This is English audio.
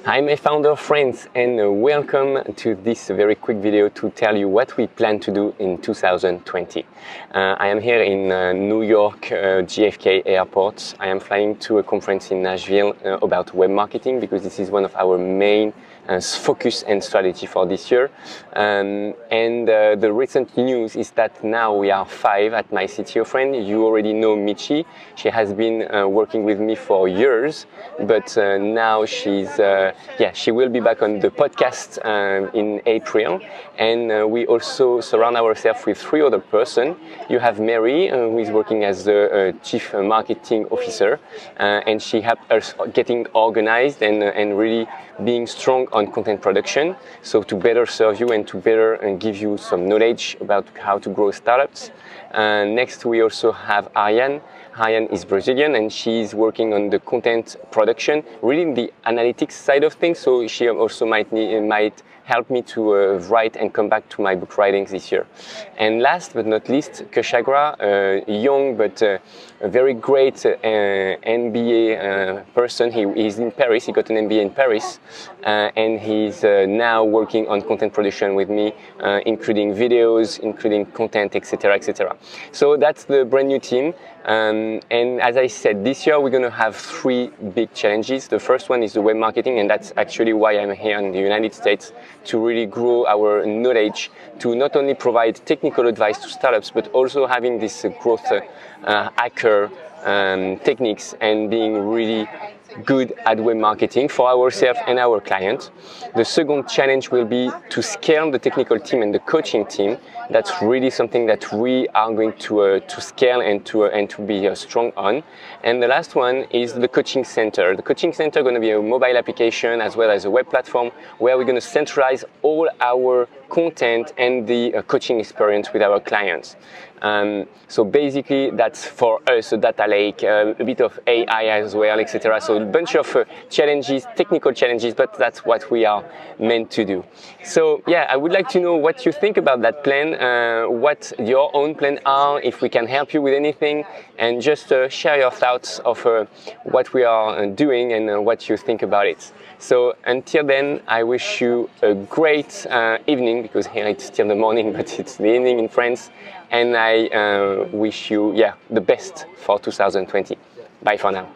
I'm a founder of Friends and welcome to this very quick video to tell you what we plan to do in 2020. I am here in New York JFK Airport. I am flying to a conference in Nashville about web marketing because this is one of our main focus and strategy for this year. The recent news is that now we are 5 at MyCTOFriend. You already know Michi. She has been working with me for years, but now she will be back on the podcast in April. And we also surround ourselves with 3 other persons. You have Mary, who is working as the Chief Marketing Officer, and she helped us getting organized and really being strong on content production, so to better serve you and to better give you some knowledge about how to grow startups. Next, we also have Ariane. Ariane is Brazilian and she's working on the content production, really the analytics side of things, so she also might help me to write and come back to my book writings this year. And last but not least, Kshagra, young but a very great MBA person. He's in Paris, he got an MBA in Paris, and he's now working on content production with me, including videos, including content, etc., etc. So that's the brand new team. And as I said, this year we're going to have 3 big challenges. The first one is the web marketing, and that's actually why I'm here in the United States, to really grow our knowledge, to not only provide technical advice to startups, but also having this growth hacker techniques and being really good at web marketing for ourselves and our clients. The second challenge will be to scale the technical team and the coaching team. That's really something that we are going to scale and to be strong on. And the last one is the coaching center. The coaching center is going to be a mobile application as well as a web platform where we're going to centralize all our content and the coaching experience with our clients. So basically that's for us a data lake, a bit of AI as well, etc. So a bunch of challenges, technical challenges, but that's what we are meant to do. So yeah, I would like to know what you think about that plan, what your own plan are, if we can help you with anything, and just share your thoughts of what we are doing and what you think about it. So until then, I wish you a great evening, because here it's still the morning, but it's the evening in France. And I wish you the best for 2020. Bye for now.